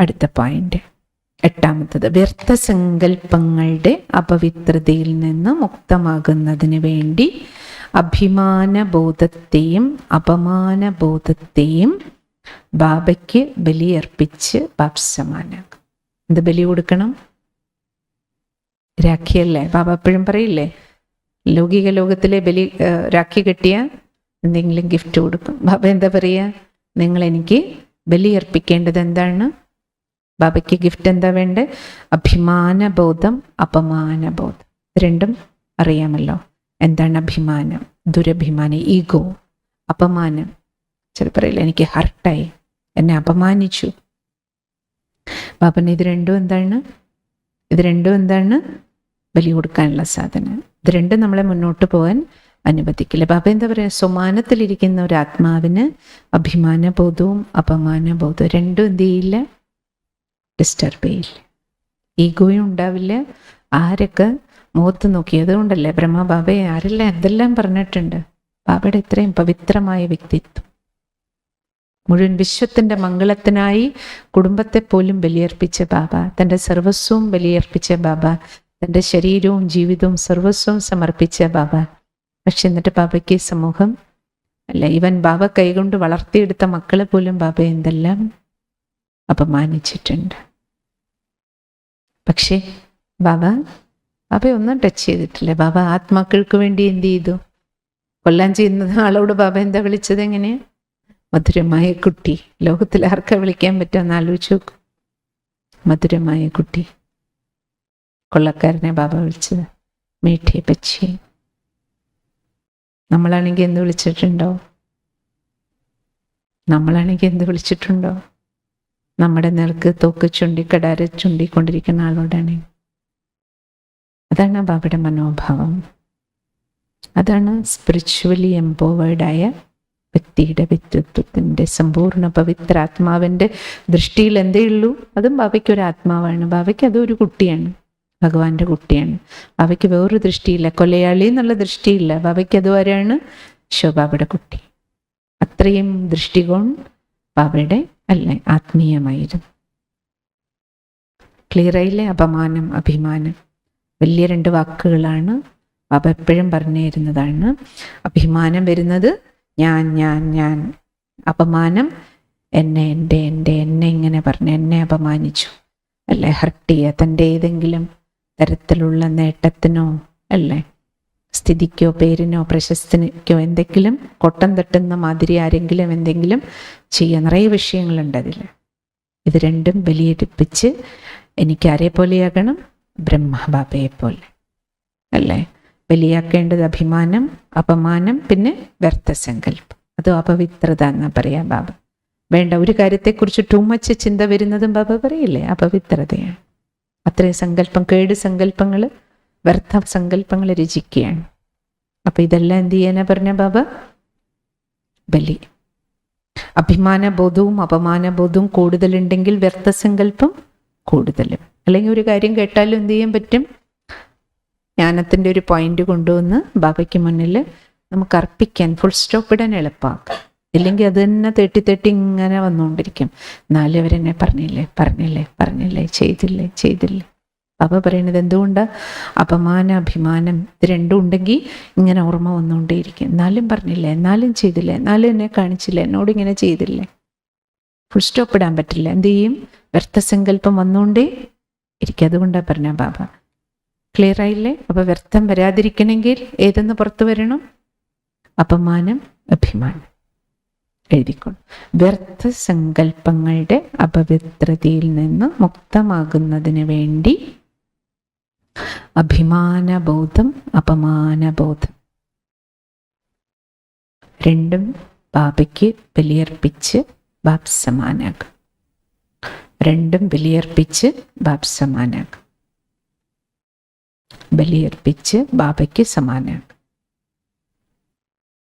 അടുത്ത പോയിന്റ്, എട്ടാമത്തത്. വ്യർത്ഥ സങ്കല്പങ്ങളുടെ അപവിത്രതയിൽ നിന്ന് മുക്തമാകുന്നതിന് വേണ്ടി അഭിമാനബോധത്തെയും അപമാനബോധത്തെയും ബാബയ്ക്ക് ബലിയർപ്പിച്ച് ബാപ്സമാനാക്കും. എന്ത് ബലി കൊടുക്കണം? രാഖിയല്ലേ? ബാബ എപ്പോഴും പറയില്ലേ, ലൗകിക ലോകത്തിലെ ബലി രാഖി കെട്ടിയ എന്തെങ്കിലും ഗിഫ്റ്റ് കൊടുക്കും. ബാബ എന്താ പറയുക? നിങ്ങൾ എനിക്ക് ബലിയർപ്പിക്കേണ്ടത് എന്താണ്? ബാബയ്ക്ക് ഗിഫ്റ്റ് എന്താ വേണ്ടത്? അഭിമാനബോധം, അപമാനബോധം. രണ്ടും അറിയാമല്ലോ. എന്താണ് അഭിമാനം? ദുരഭിമാനം, ഈഗോ. അപമാനം, ചില പറയില്ല എനിക്ക് ഹർട്ടായി, എന്നെ അപമാനിച്ചു. ബാബന് ഇത് രണ്ടും എന്താണ്? ബലി കൊടുക്കാനുള്ള സാധനം. ഇത് രണ്ടും നമ്മളെ മുന്നോട്ട് പോകാൻ അനുവദിക്കില്ല. ബാബ എന്താ പറയുക? സ്വമാനത്തിലിരിക്കുന്ന ഒരു ആത്മാവിന് അഭിമാനബോധവും അപമാനബോധവും രണ്ടും എന്ത് ചെയ്യില്ല? ഡിസ്റ്റർബ് ചെയ്യില്ല. ഈഗോയും ഉണ്ടാവില്ല. ആരൊക്കെ മുഖത്ത് നോക്കിയത് കൊണ്ടല്ലേ ബ്രഹ്മ ബാബയെ ആരെല്ലാം എന്തെല്ലാം പറഞ്ഞിട്ടുണ്ട്. ബാബയുടെ ഇത്രയും പവിത്രമായ വ്യക്തിത്വം, മുഴുവൻ വിശ്വത്തിൻ്റെ മംഗളത്തിനായി കുടുംബത്തെ പോലും ബലിയർപ്പിച്ച ബാബ, തൻ്റെ സർവസ്വവും ബലിയർപ്പിച്ച ബാബ, തൻ്റെ ശരീരവും ജീവിതവും സർവസ്വവും സമർപ്പിച്ച ബാബ. പക്ഷെ എന്നിട്ട് ബാബയ്ക്ക് സമൂഹം അല്ല, ഇവൻ ബാബ കൈകൊണ്ട് വളർത്തിയെടുത്ത മക്കളെ പോലും ബാബ എന്തെല്ലാം അപമാനിച്ചിട്ടുണ്ട്. പക്ഷേ ബാബയെ ഒന്നും ടച്ച് ചെയ്തിട്ടില്ല. ബാബ ആത്മാക്കൾക്ക് വേണ്ടി എന്ത് ചെയ്തു? കൊല്ലാൻ ചെയ്യുന്ന ആളോട് ബാബ എന്താ വിളിച്ചത്? എങ്ങനെയാ? മധുരമായ കുട്ടി. ലോകത്തിൽ ആർക്കാ വിളിക്കാൻ പറ്റുമെന്ന് ആലോചിച്ച് നോക്കും. മധുരമായ കുട്ടി. കൊള്ളക്കാരനെ ബാബ വിളിച്ചത് മീഠേ പച്ചി. നമ്മളാണെങ്കിൽ എന്ത് വിളിച്ചിട്ടുണ്ടോ? നമ്മുടെ നേർക്ക് തോക്ക് ചുണ്ടി കടാര ചുണ്ടിക്കൊണ്ടിരിക്കുന്ന ആളോടാണ്. അതാണ് ബാബയുടെ മനോഭാവം. അതാണ് സ്പിരിച്വലി എംപവേർഡായ വ്യക്തിയുടെ വ്യക്തിത്വത്തിൻ്റെ സമ്പൂർണ്ണ പവിത്ര ആത്മാവിൻ്റെ ദൃഷ്ടിയിൽ എന്തേ ഉള്ളൂ? അതും ബാബയ്ക്ക് ഒരു ആത്മാവാണ്. ബാബയ്ക്ക് അതൊരു കുട്ടിയാണ്, ഭഗവാന്റെ കുട്ടിയാണ്. ബാബയ്ക്ക് വേറൊരു ദൃഷ്ടിയില്ല, കൊലയാളി എന്നുള്ള ദൃഷ്ടിയില്ല. ബാബയ്ക്ക് അതുവരെയാണ് ശിവബാബയുടെ കുട്ടി. അത്രയും ദൃഷ്ടികോൺ ബാബയുടെ അല്ലേ ആത്മീയമായിരുന്നു. ക്ലിയറായില്ലേ? അപമാനം, അഭിമാനം വലിയ രണ്ട് വാക്കുകളാണ്. ബാബ എപ്പോഴും പറഞ്ഞു തരുന്നതാണ്. അഭിമാനം വരുന്നത് ഞാൻ. അപമാനം എന്നെ ഇങ്ങനെ പറഞ്ഞു, എന്നെ അപമാനിച്ചു അല്ലേ, ഹർട്ട് ചെയ്യുക. തൻ്റെ ഏതെങ്കിലും തരത്തിലുള്ള നേട്ടത്തിനോ അല്ലേ, സ്ഥിതിക്കോ പേരിനോ പ്രശസ്തിക്കോ എന്തെങ്കിലും കൊട്ടം തട്ടുന്ന മാതിരി ആരെങ്കിലും എന്തെങ്കിലും ചെയ്യുക. നിറയെ വിഷയങ്ങളുണ്ട് അതിൽ. ഇത് രണ്ടും ബലിയെടുപ്പിച്ച് എനിക്ക് ആരെ പോലെയാകണം? ബ്രഹ്മബാബയെ പോലെ അല്ലേ. ബലിയാക്കേണ്ടത് അഭിമാനം, അപമാനം, പിന്നെ വ്യർത്ഥസങ്കല്പം. അതും അപവിത്രത എന്നാ പറയാ ബാബ. വേണ്ട ഒരു കാര്യത്തെക്കുറിച്ച് ടൂ മച്ച് ചിന്ത വരുന്നതും ബാബ പറയില്ലേ അപവിത്രതയാണ്. അത്രയും സങ്കല്പം, കേട് സങ്കല്പങ്ങൾ, വ്യർത്ഥ സങ്കല്പങ്ങൾ രചിക്കുകയാണ്. അപ്പൊ ഇതെല്ലാം എന്ത് ചെയ്യാനാ പറഞ്ഞ ബാബ? ബലി. അഭിമാനബോധവും അപമാനബോധവും കൂടുതലുണ്ടെങ്കിൽ വ്യർത്ഥസങ്കല്പം കൂടുതലും. അല്ലെങ്കിൽ ഒരു കാര്യം കേട്ടാലും എന്ത് ചെയ്യാൻ പറ്റും? ജ്ഞാനത്തിൻ്റെ ഒരു പോയിന്റ് കൊണ്ടുവന്ന് ബാബയ്ക്ക് മുന്നിൽ നമുക്ക് അർപ്പിക്കാൻ, ഫുൾ സ്റ്റോപ്പ് ഇടാൻ എളുപ്പമാക്കാം. ഇല്ലെങ്കിൽ അത് തന്നെ തേട്ടി ഇങ്ങനെ വന്നുകൊണ്ടിരിക്കും. എന്നാലും അവരെന്നെ പറഞ്ഞില്ലേ, ചെയ്തില്ലേ. ബാബ പറയുന്നത് എന്തുകൊണ്ടാണ്? അപമാന അഭിമാനം ഇത് രണ്ടും ഉണ്ടെങ്കിൽ ഇങ്ങനെ ഓർമ്മ വന്നുകൊണ്ടേയിരിക്കും. എന്നാലും പറഞ്ഞില്ല, എന്നാലും ചെയ്തില്ല, എന്നാലും എന്നെ കാണിച്ചില്ല, എന്നോട് ഇങ്ങനെ ചെയ്തില്ലേ. ഫുൾ സ്റ്റോപ്പ് ഇടാൻ പറ്റില്ല. എന്ത് ചെയ്യും? വ്യർത്ഥസങ്കല്പം വന്നുകൊണ്ടേ ഇരിക്കും. അതുകൊണ്ടാണ് പറഞ്ഞ ബാബ. ക്ലിയർ ആയില്ലേ? അപ്പൊ വ്യർത്ഥം വരാതിരിക്കണമെങ്കിൽ ഏതെന്ന് പുറത്തു വരണം? അപമാനം, അഭിമാനം. എഴുതിക്കോളൂ. വ്യർത്ഥ സങ്കല്പങ്ങളുടെ അപവിത്രതയിൽ നിന്ന് മുക്തമാകുന്നതിന് വേണ്ടി അഭിമാനബോധം, അപമാനബോധം രണ്ടും ബാബയ്ക്ക് ബലിയർപ്പിച്ച് ബാബ് സമാനാകും. ബലിയർപ്പിച്ച് ബാബയ്ക്ക് സമാനാകും.